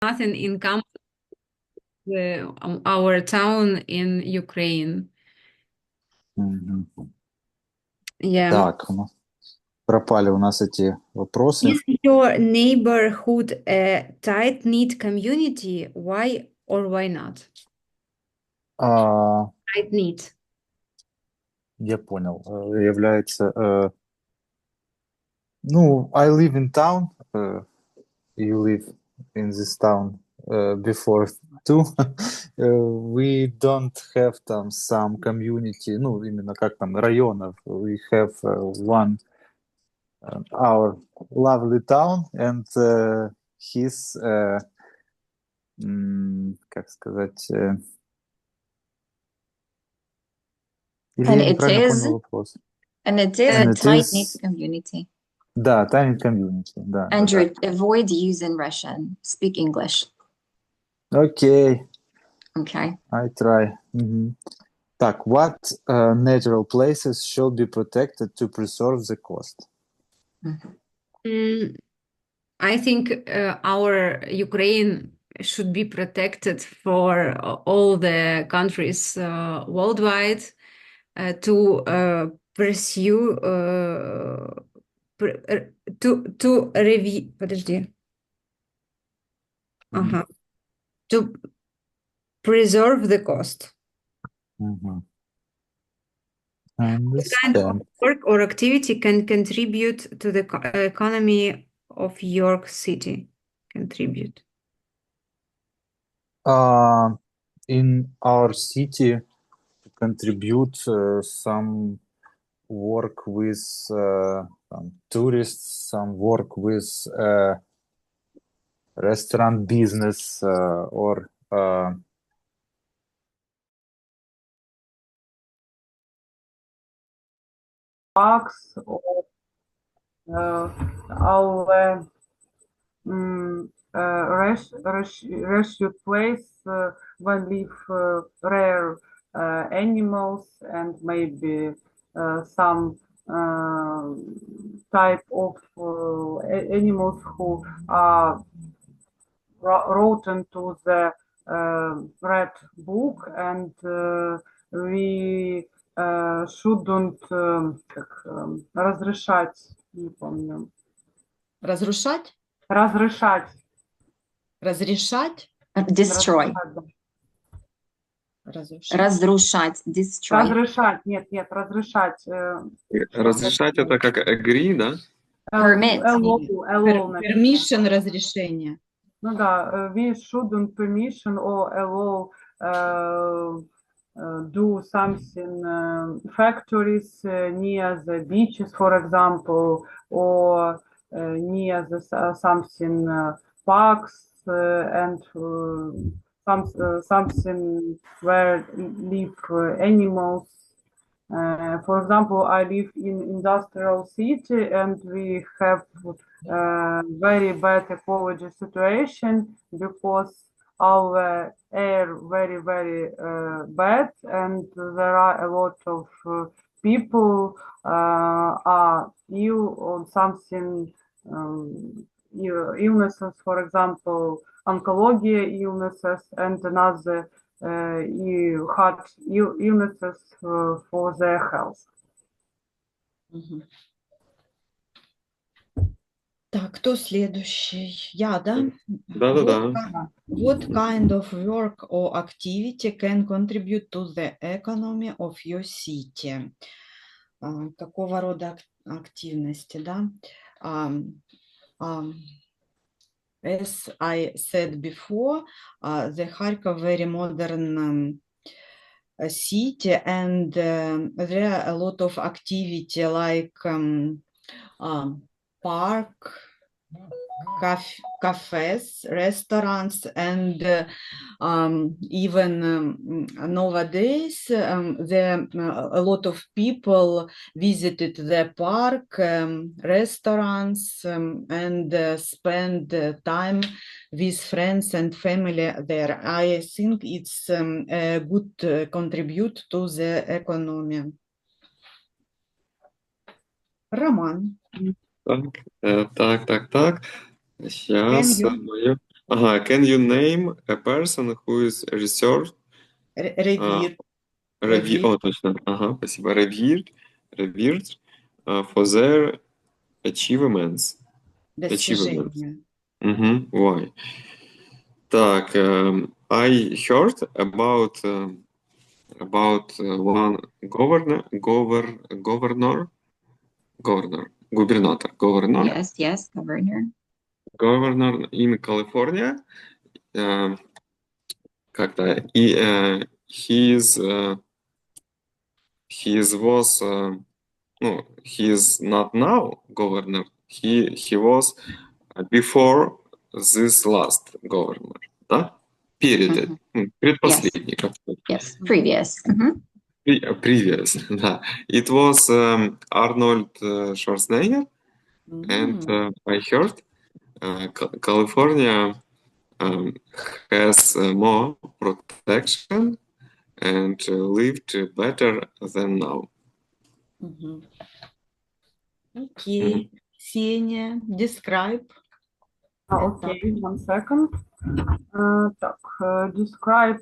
nothing in common with our town in Ukraine. Мгм. Yeah. Так, пропали у нас эти вопросы. Is your neighborhood a tight-knit community? Why or why not? А, Tight-knit. я понял. Является... ну, I live in town. You live in this town before too. We don't have там some community, ну, именно как там, районов. We have one our lovely town and his, как сказать... Или And я it неправильно is, понял вопрос? and it is And a it tight-knit is- community. Да, tiny community, да. Andrew, avoid using Russian. Speak English. Окей, Okay. I try. Мгм. Так, what natural places should be protected to preserve the coast? I think our Ukraine should be protected for all the countries worldwide to pursue to review. Подожди. To preserve the cost. Мгм. What kind of Understand. work or activity can contribute to the economy of York City? Contribute. In our city, contribute some work with tourists, some work with restaurant business or parks or our rescue place when live rare animals and maybe some type of animals who are written to the red book, and we shouldn't разрешать, не помню. Разрушать? Разрешать. Разрешать? Destroy. Разрушать. Разрушать. Destroy. Разрешать. Нет, разрешать. Разрешать это как agree, да? Permit. Allow, Permission, разрешение. Ну да, we shouldn't permission or allow do something factories near the beaches, for example, or near the something parks and something where live animals. For example, I live in industrial city and we have very bad ecology situation because our air very bad, and there are a lot of people are ill or something illnesses, for example, oncology illnesses and another heart illnesses for their health. Так, кто следующий? Я, да? Да. What kind of work or activity can contribute to the economy of your city? Какого рода активности, да? As I said before, the Kharkov very modern city, and there are a lot of activity like park, cafes, restaurants, and even nowadays there a lot of people visited the park, restaurants, and spend time with friends and family there. I think it's a good contribute to the economy. Роман. Так. Сейчас Can you name a person who is researched? Revered. Точно. Спасибо. Revered for their achievements. Достижения. Why? Так, I heard about one governor Yes, governor. in California. Как-то he is not now governor. He was before this last governor, да? Перед предпоследний. Yes, previous. Previous, да. It was Arnold Schwarzenegger, and I heard California has more protection and lived better than now. Okay. Ksenia, describe. Okay, 1 second. Describe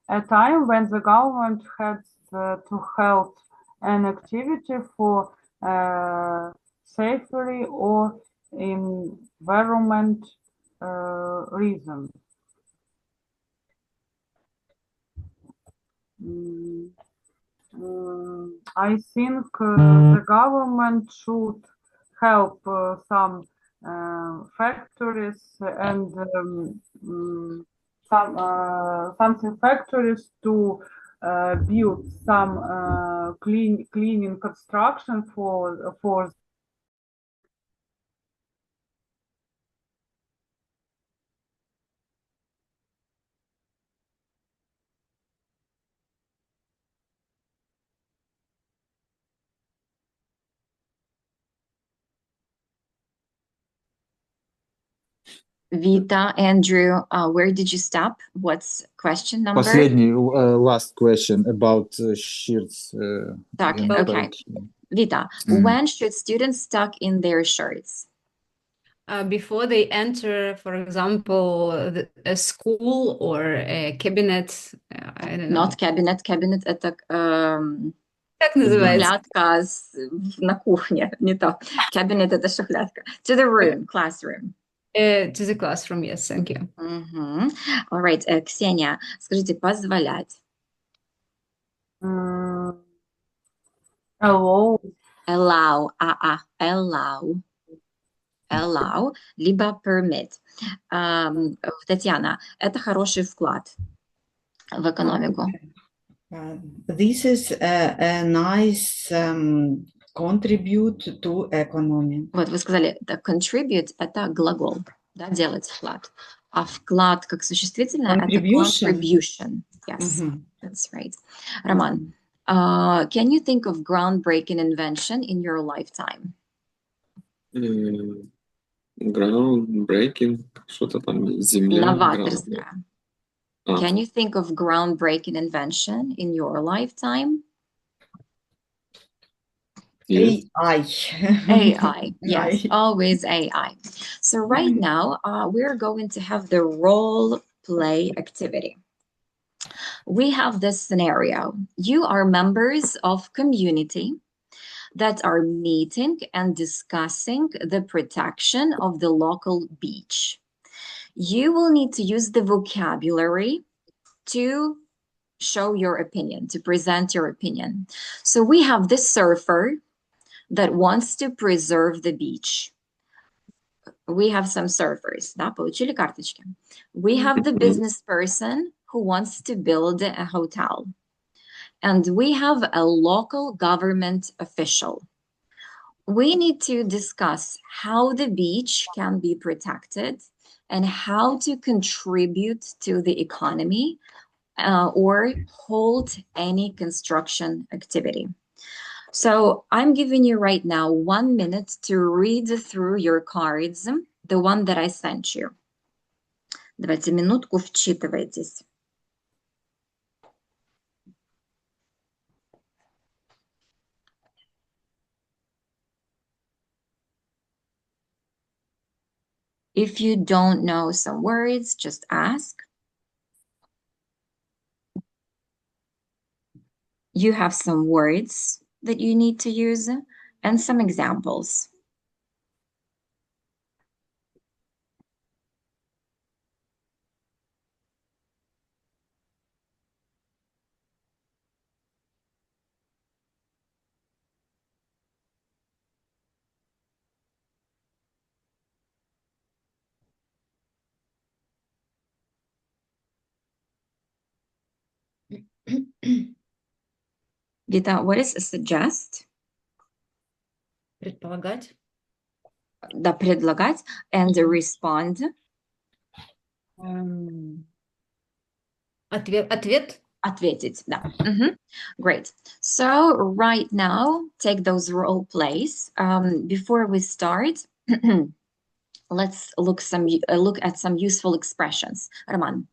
a time when the government had to help an activity for safety or environment reason. I think the government should help some factories and something factories to build some cleaning construction for Vita, Andrew, where did you stop? What's question number? Последний, last question about shirts. Okay. Vita, when should students tuck in their shirts? Before they enter, for example, a school or a cabinet. I don't know. Not cabinet. Cabinet это Как называется? шухлядка на кухне, не то. Cabinet это шухлядка. To the room, classroom. To the classroom, yes, thank you. All right, Ksenia, скажите, позволять. allow, либо permit. Татьяна, это хороший вклад в экономику. This is a nice contribute to economy. Вот вы сказали, contribute это глагол, да, делать вклад. А вклад как существительное это contribution. Yes, that's right. Роман, can you think of groundbreaking invention in your lifetime? Groundbreaking, что-то там земля. Новаторская. Can you think of groundbreaking invention in your lifetime? Yes. AI, yes, always AI. So right now, we're going to have the role play activity. We have this scenario. You are members of community that are meeting and discussing the protection of the local beach. You will need to use the vocabulary to show your opinion, to present your opinion. So we have this surfer that wants to preserve the beach. We have some surfers, да, получили карточки. We have the business person who wants to build a hotel. And we have a local government official. We need to discuss how the beach can be protected and how to contribute to the economy or hold any construction activity. So I'm giving you right now 1 minute to read through your cards, the one that I sent you. Давайте минутку, вчитывайтесь. If you don't know some words, just ask. You have some words that you need to use and some examples. Vita, what is suggest? Предполагать. Да, предлагать. And respond. Ответ. Ответить, да. Great. So right now, take those role plays. Before we start, let's look at some useful expressions. Роман.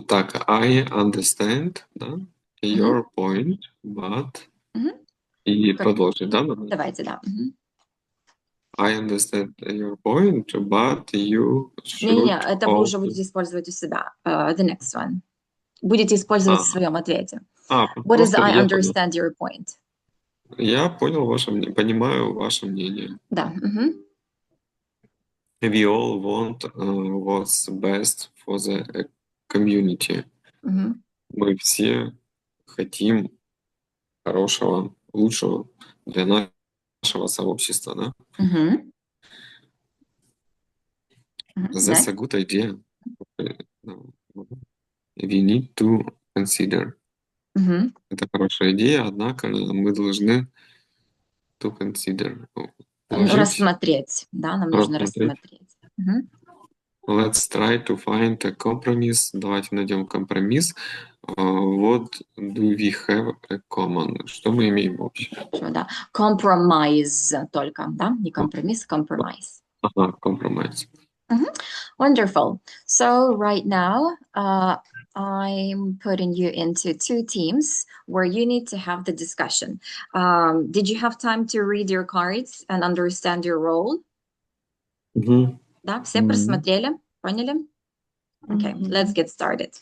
Так, I understand, да, your point, but... И продолжить, да? Давайте, да. I understand your point, but you should... Не-не-не, это вы уже будете использовать у себя. The next one. Будете использовать в своем ответе. What is I understand your point? Я понял ваше мнение, понимаю ваше мнение. Да. We all want what's best for the community. Мы все хотим хорошего, лучшего для нашего сообщества, да? That's a good idea. We need to consider. Это хорошая идея, однако мы должны to consider. Рассмотреть, да, нам нужно рассмотреть. Let's try to find a compromise. Давайте найдем компромисс. What do we have a common? Что мы имеем общее? Да. Compromise только, да? Не компромисс, compromise. Compromise. Wonderful. So right now, I'm putting you into two teams where you need to have the discussion. Did you have time to read your cards and understand your role? Да, все просмотрели? Поняли? Okay, let's get started.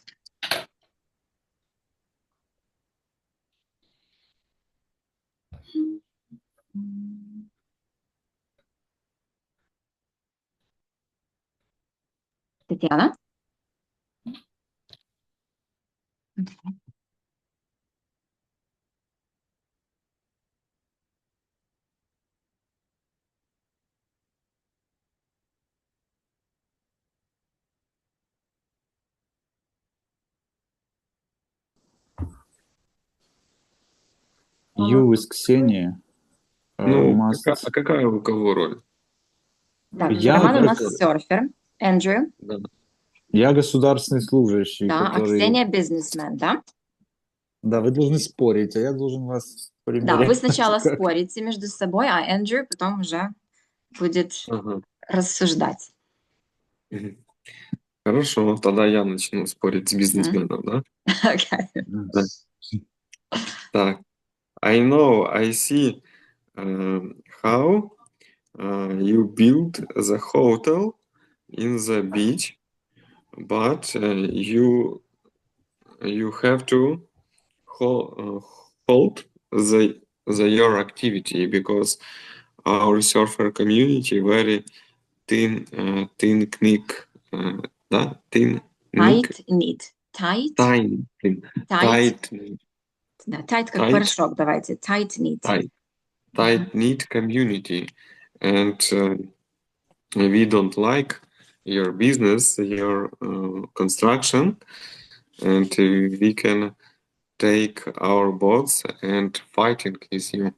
Татьяна? You is Ксения. Какая у кого роль? Так, Роман у нас серфер. Эндрю? Да. Я государственный служащий, да, который... а Ксения бизнесмен, да? Да, вы должны спорить, а я должен вас примерять. Да, вы сначала спорите между собой, а Эндрю потом уже будет рассуждать. Хорошо, тогда я начну спорить с бизнесменом, да? Okay. Так. I know, I see how you build the hotel in the beach, but you have to hold your activity because our surfer community very thin knit, да? Tight knit. Tight как порошок, давайте. Tight knit. Tight knit community, and we don't like your business, your construction, and we can take our boats and fighting with you.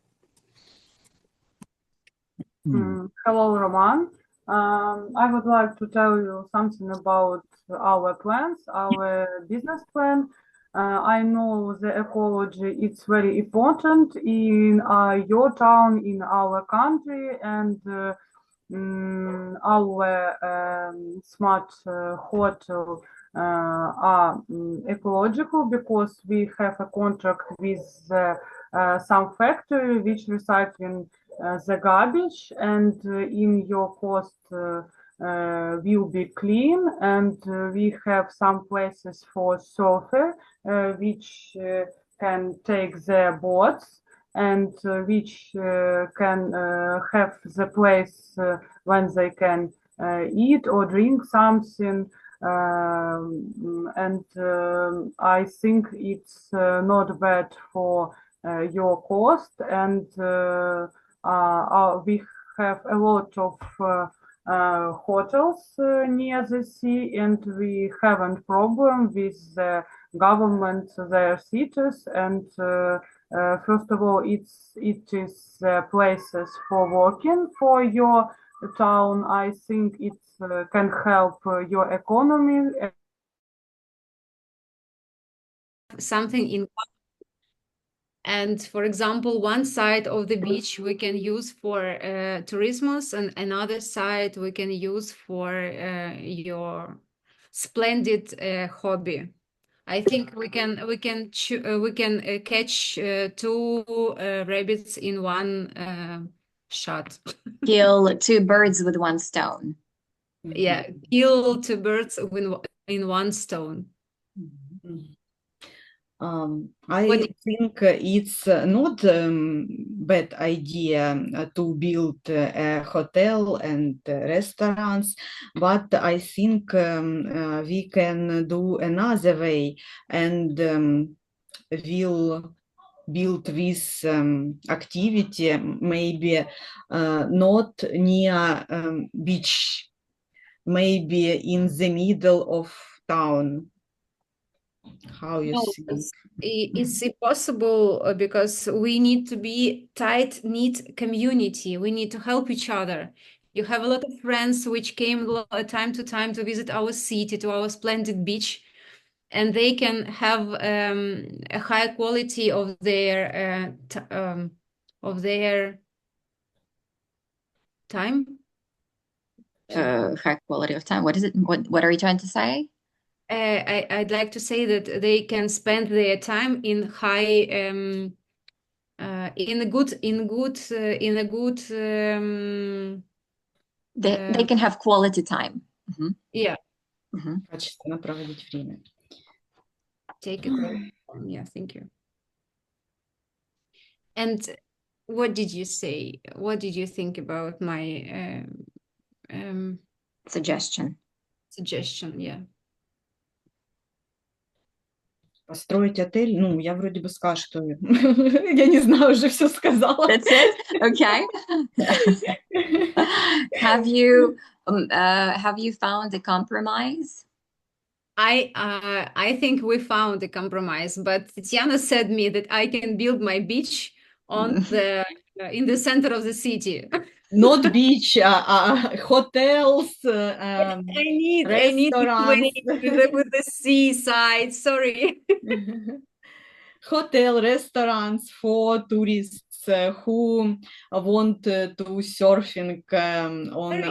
Hello, Roman. I would like to tell you something about our plans, our business plan. I know the ecology is very important in your town, in our country, and our smart hotel are ecological because we have a contract with some factory which recycling the garbage, and in your coast will be clean, and we have some places for surfer which can take their boats, and which can have the place when they can eat or drink something. And I think it's not bad for your cost, and we have a lot of hotels near the sea, and we haven't problem with the government, their cities, and first of all, it is places for working for your town. I think it can help your economy. Something in and for example, one side of the beach we can use for tourism, and another side we can use for your splendid hobby. I think we can catch two rabbits in one shot. Kill two birds with one stone. Yeah, kill two birds in one stone. I think it's not bad idea to build a hotel and restaurants, but I think we can do another way, and we'll build this activity maybe not near beach, maybe in the middle of town. How you think? It's impossible because we need to be tight-knit community. We need to help each other. You have a lot of friends which came time to time to visit our city, to our splendid beach, and they can have a high quality of their time. High quality of time. What is it? What are you trying to say? I'd like to say that they can spend their time in high, in a good. They can have quality time. Mm-hmm. Yeah. Mm-hmm. Качественно проводить время. Take it. Yeah, thank you. And what did you say? What did you think about my suggestion? Suggestion, yeah. Построить отель? Ну, я вроде бы сказала, что я не знаю, уже все сказала. That's it? Okay. Have you found a compromise? I think we found a compromise, but Tatiana said me that I can build my beach on the in the center of the city. Not beach, hotels, I need with the seaside. Sorry. Hotel, restaurants for tourists who want to surfing on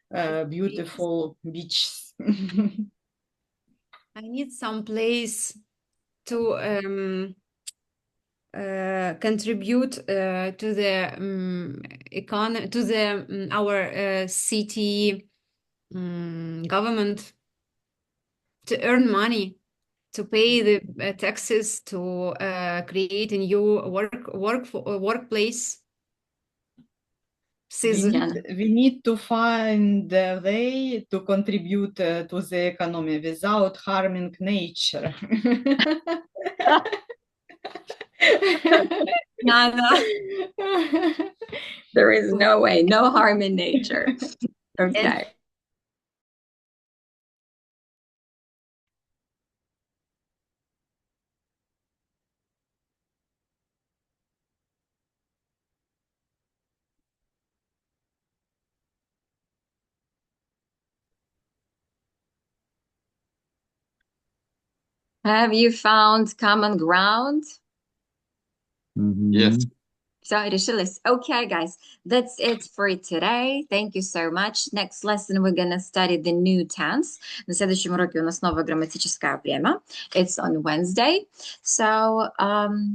our beautiful beaches. I need some place to contribute to the economy, to the our city government, to earn money, to pay the taxes, to create a new workplace. We need to find a way to contribute to the economy without harming nature. No. There is no way, no harm in nature. Okay. Have you found common ground? Yes. So решились. Okay, guys, that's it for today. Thank you so much. Next lesson we're gonna study the new tense. На следующем уроке у нас новое грамматическое время. It's on Wednesday. So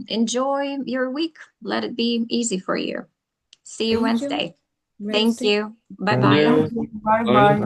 enjoy your week. Let it be easy for you. See you Thank you. Wednesday. Thank Wednesday. you. Bye-bye. you. Bye bye.